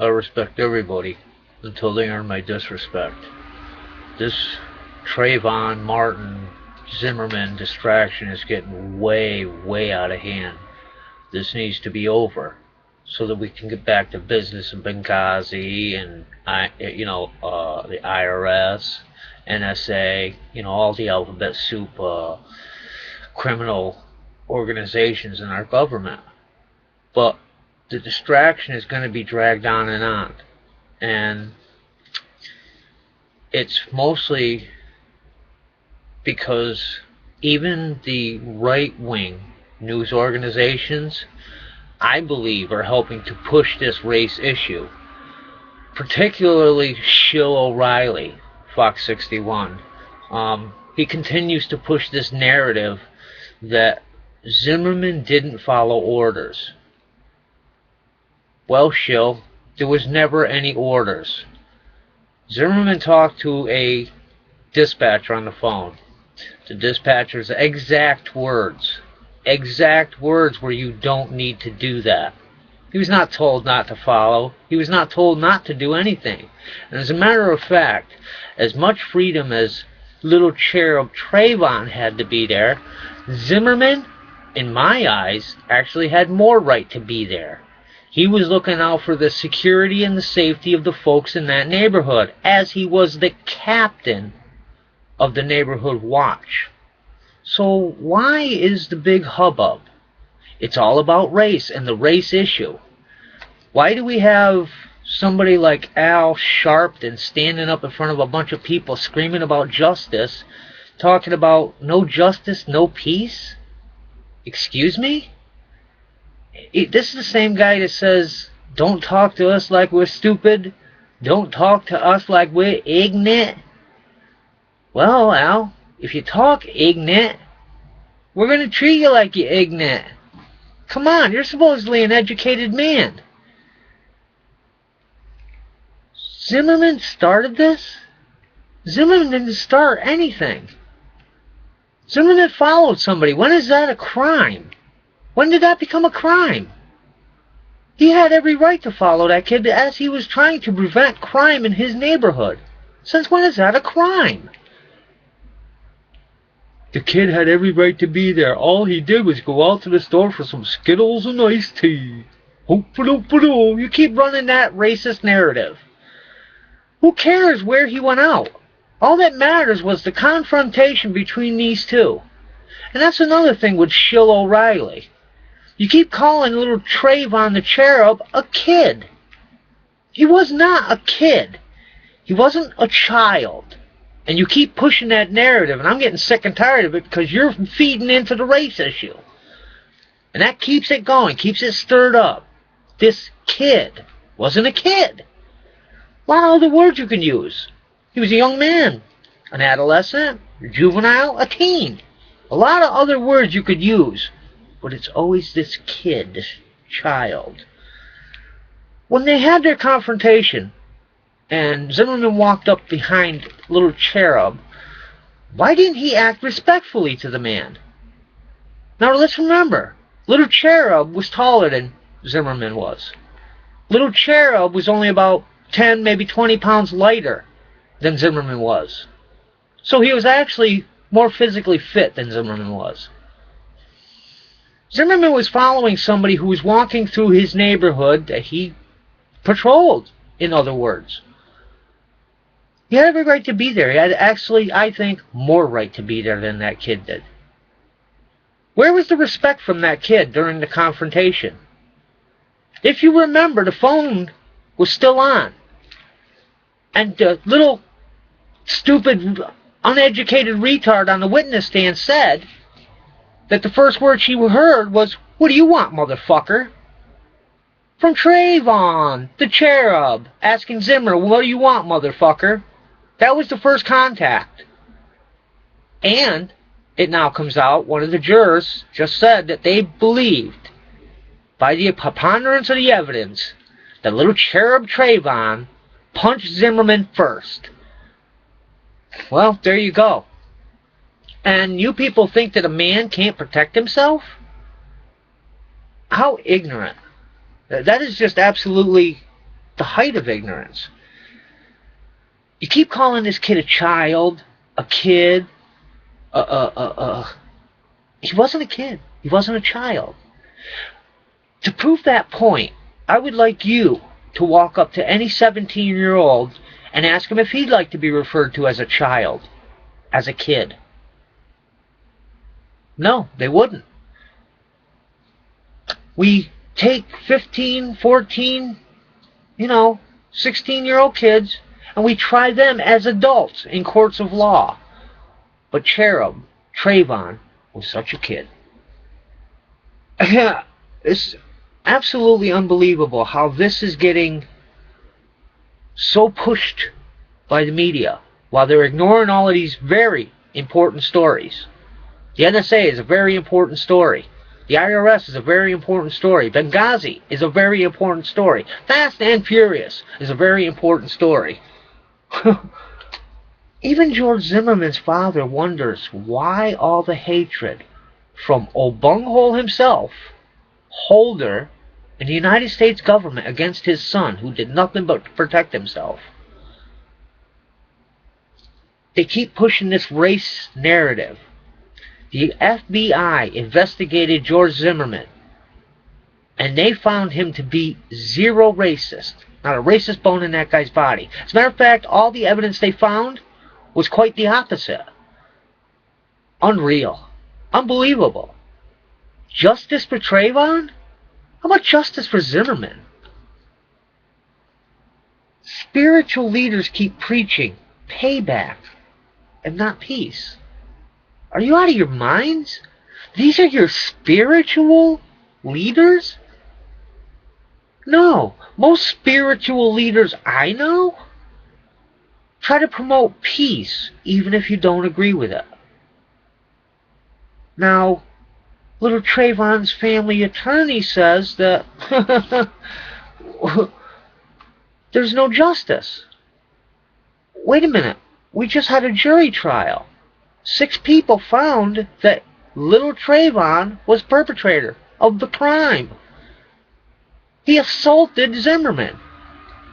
I respect everybody until they earn my disrespect. This Trayvon Martin Zimmerman distraction is getting way, way out of hand. This needs to be over so that we can get back to business in Benghazi and the IRS, NSA, all the alphabet soup criminal organizations in our government. But the distraction is going to be dragged on and on. And it's mostly because even the right-wing news organizations, I believe, are helping to push this race issue. Particularly Shill O'Reilly, Fox 61. He continues to push this narrative that Zimmerman didn't follow orders. Well, Shill, there was never any orders. Zimmerman talked to a dispatcher on the phone. The dispatcher's exact words where you don't need to do that. He was not told not to follow. He was not told not to do anything. And as a matter of fact, as much freedom as little cherub Trayvon had to be there, Zimmerman, in my eyes, actually had more right to be there. He was looking out for the security and the safety of the folks in that neighborhood, as he was the captain of the neighborhood watch. So why is the big hubbub? It's all about race and the race issue. Why do we have somebody like Al Sharpton standing up in front of a bunch of people screaming about justice, talking about no justice, no peace? Excuse me? This is the same guy that says, don't talk to us like we're stupid. Don't talk to us like we're ignorant. Well, Al, if you talk ignorant, we're going to treat you like you're ignorant. Come on, you're supposedly an educated man. Zimmerman started this? Zimmerman didn't start anything. Zimmerman followed somebody. When is that a crime? When did that become a crime? He had every right to follow that kid as he was trying to prevent crime in his neighborhood. Since when is that a crime? The kid had every right to be there. All he did was go out to the store for some Skittles and iced tea. You keep running that racist narrative. Who cares where he went out? All that matters was the confrontation between these two. And that's another thing with Shill O'Reilly. You keep calling little Trayvon the Cherub a kid. He was not a kid. He wasn't a child. And you keep pushing that narrative, and I'm getting sick and tired of it because you're feeding into the race issue. And that keeps it going, keeps it stirred up. This kid wasn't a kid. A lot of other words you can use. He was a young man, an adolescent, a juvenile, a teen. A lot of other words you could use, but it's always this kid, this child. When they had their confrontation, and Zimmerman walked up behind little Cherub, why didn't he act respectfully to the man? Now let's remember, little Cherub was taller than Zimmerman was. Little Cherub was only about 10, maybe 20 pounds lighter than Zimmerman was. So he was actually more physically fit than Zimmerman was. Zimmerman was following somebody who was walking through his neighborhood that he patrolled, in other words. He had every right to be there. He had actually, I think, more right to be there than that kid did. Where was the respect from that kid during the confrontation? If you remember, the phone was still on. And the little stupid, uneducated retard on the witness stand said that the first word she heard was, "What do you want, motherfucker?" From Trayvon, the Cherub, asking Zimmer, "What do you want, motherfucker?" That was the first contact. And it now comes out, one of the jurors just said that they believed, by the preponderance of the evidence, that little Cherub Trayvon punched Zimmerman first. Well, there you go. And you people think that a man can't protect himself? How ignorant. That is just absolutely the height of ignorance. You keep calling this kid a child, a kid, he wasn't a kid. He wasn't a child. To prove that point, I would like you to walk up to any 17-year-old and ask him if he'd like to be referred to as a child, as a kid. No, they wouldn't. We take 15, 14, 16-year-old kids, and we try them as adults in courts of law. But Treyvon, was such a kid. It's absolutely unbelievable how this is getting so pushed by the media while they're ignoring all of these very important stories. The NSA is a very important story. The IRS is a very important story. Benghazi is a very important story. Fast and Furious is a very important story. Even George Zimmerman's father wonders why all the hatred from O'Bunghole himself, Holder, and the United States government against his son, who did nothing but protect himself. They keep pushing this race narrative. The FBI investigated George Zimmerman, and they found him to be zero racist. Not a racist bone in that guy's body. As a matter of fact, all the evidence they found was quite the opposite. Unreal. Unbelievable. Justice for Treyvon? How about justice for Zimmerman? Spiritual leaders keep preaching payback and not peace. Are you out of your minds? These are your spiritual leaders? No. Most spiritual leaders I know try to promote peace even if you don't agree with it. Now, little Treyvon's family attorney says that there's no justice. Wait a minute. We just had a jury trial. 6 people found that little Treyvon was perpetrator of the crime. He assaulted Zimmerman.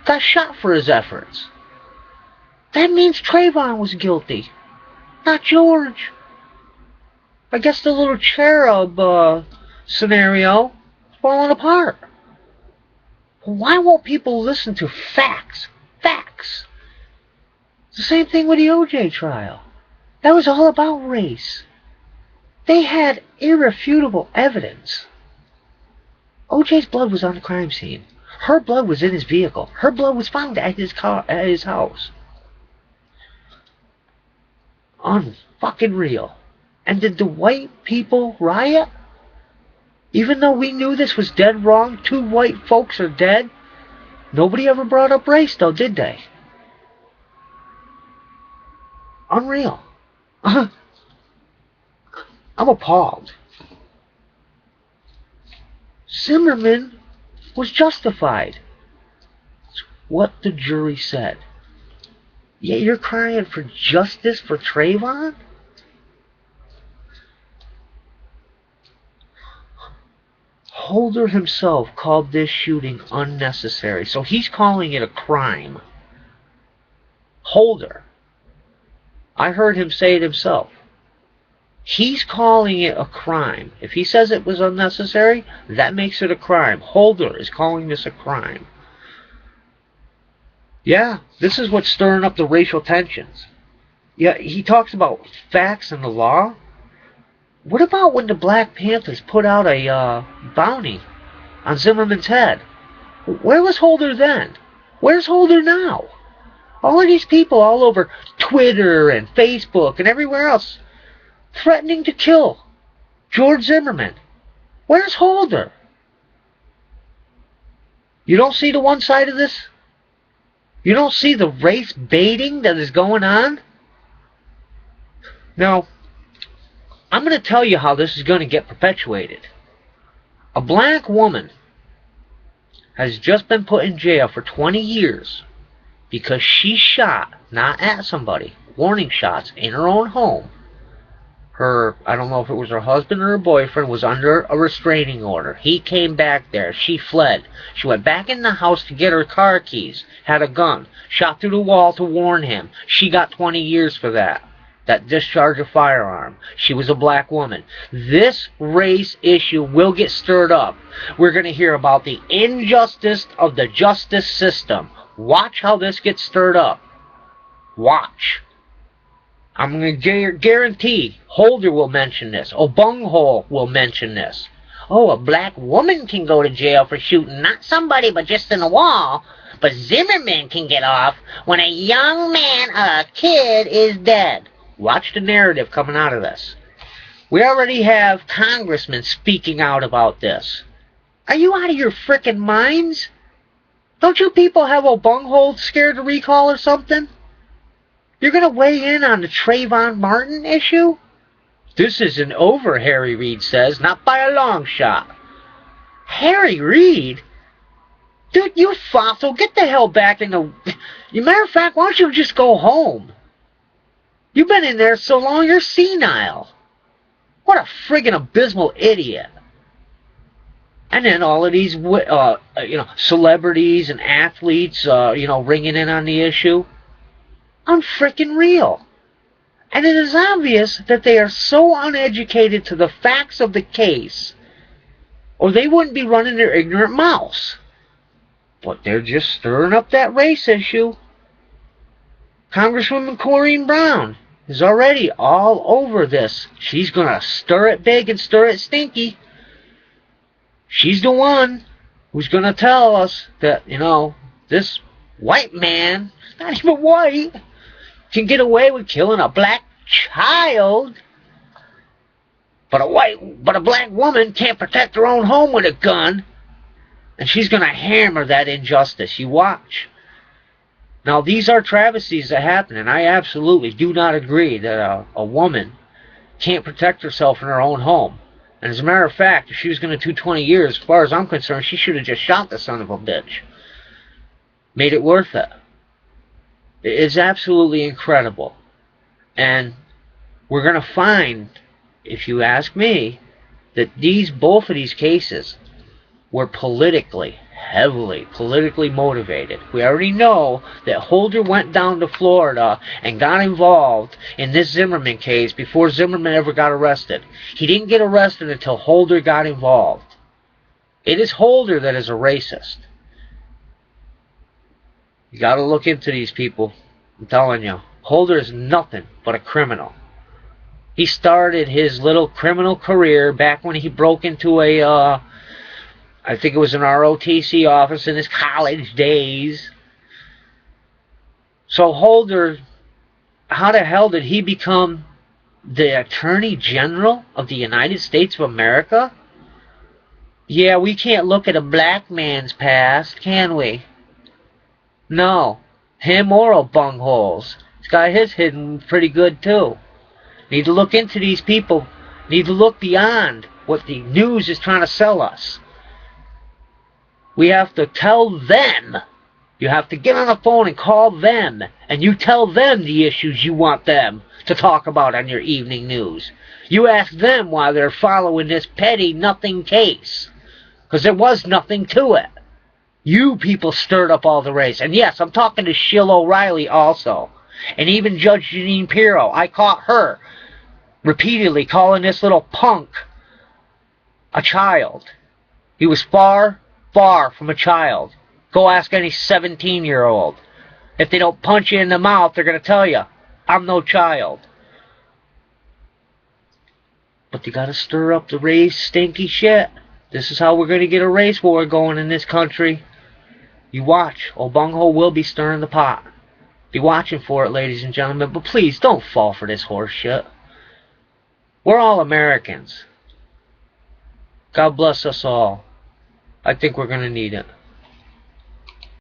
Got shot for his efforts. That means Treyvon was guilty, not George. I guess the little cherub scenario is falling apart. Why won't people listen to facts? Facts. It's the same thing with the OJ trial. That was all about race. They had irrefutable evidence. OJ's blood was on the crime scene. Her blood was in his vehicle. Her blood was found at his car, at his house. Unfucking real. And did the white people riot? Even though we knew this was dead wrong, 2 white folks are dead, nobody ever brought up race though, did they? Unreal. I'm appalled. Zimmerman was justified. It's what the jury said. Yet you're crying for justice for Treyvon? Holder himself called this shooting unnecessary, so he's calling it a crime. Holder. I heard him say it himself. He's calling it a crime. If he says it was unnecessary, that makes it a crime. Holder is calling this a crime. Yeah, this is what's stirring up the racial tensions. Yeah, he talks about facts and the law. What about when the Black Panthers put out a bounty on Zimmerman's head? Where was Holder then? Where's Holder now? All of these people all over Twitter and Facebook and everywhere else threatening to kill George Zimmerman. Where's Holder? You don't see the one side of this? You don't see the race baiting that is going on? Now, I'm going to tell you how this is going to get perpetuated. A black woman has just been put in jail for 20 years because she shot, not at somebody, warning shots in her own home. I don't know if it was her husband or her boyfriend, was under a restraining order. He came back there. She fled. She went back in the house to get her car keys, had a gun, shot through the wall to warn him. She got 20 years for that discharge of firearm. She was a black woman. This race issue will get stirred up. We're going to hear about the injustice of the justice system. Watch how this gets stirred up. Watch. I'm going to guarantee Holder will mention this. Obunghole will mention this. Oh, a black woman can go to jail for shooting not somebody but just in the wall. But Zimmerman can get off when a young man, a kid, is dead. Watch the narrative coming out of this. We already have congressmen speaking out about this. Are you out of your frickin' minds? Don't you people have Obunghole scared to recall or something? You're going to weigh in on the Trayvon Martin issue? This isn't over, Harry Reid says. Not by a long shot. Harry Reid? Dude, you fossil. Get the hell back in the... Matter of fact, why don't you just go home? You've been in there so long, you're senile. What a friggin' abysmal idiot. And then all of these, celebrities and athletes, ringing in on the issue. Unfrickin' real. And it is obvious that they are so uneducated to the facts of the case, or they wouldn't be running their ignorant mouths. But they're just stirring up that race issue. Congresswoman Corrine Brown is already all over this. She's going to stir it big and stir it stinky. She's the one who's going to tell us that, this white man, not even white, can get away with killing a black child, but a black woman can't protect her own home with a gun, and she's going to hammer that injustice. You watch. Now, these are travesties that happen, and I absolutely do not agree that a woman can't protect herself in her own home. And as a matter of fact, if she was going to do 20 years, as far as I'm concerned, she should have just shot the son of a bitch. Made it worth it. It's absolutely incredible. And we're going to find, if you ask me, that both of these cases were heavily politically motivated. We already know that Holder went down to Florida and got involved in this Zimmerman case before Zimmerman ever got arrested. He didn't get arrested until Holder got involved. It is Holder that is a racist. You got to look into these people. I'm telling you, Holder is nothing but a criminal. He started his little criminal career back when he broke into I think it was an ROTC office in his college days. So Holder, how the hell did he become the Attorney General of the United States of America? Yeah, we can't look at a black man's past, can we? No. Him or a bungholes. He's got his hidden pretty good too. Need to look into these people. Need to look beyond what the news is trying to sell us. We have to tell them. You have to get on the phone and call them, and you tell them the issues you want them to talk about on your evening news. You ask them why they're following this petty nothing case, because there was nothing to it. You people stirred up all the race. And yes, I'm talking to Shill O'Reilly also. And even Judge Jeanine Pirro. I caught her repeatedly calling this little punk a child. He was far, far from a child. Go ask any 17-year-old. If they don't punch you in the mouth, they're going to tell you, I'm no child. But they got to stir up the race stinky shit. This is how we're going to get a race war going in this country. You watch. Obunghole will be stirring the pot. Be watching for it, ladies and gentlemen. But please, don't fall for this horse shit. We're all Americans. God bless us all. I think we're going to need it.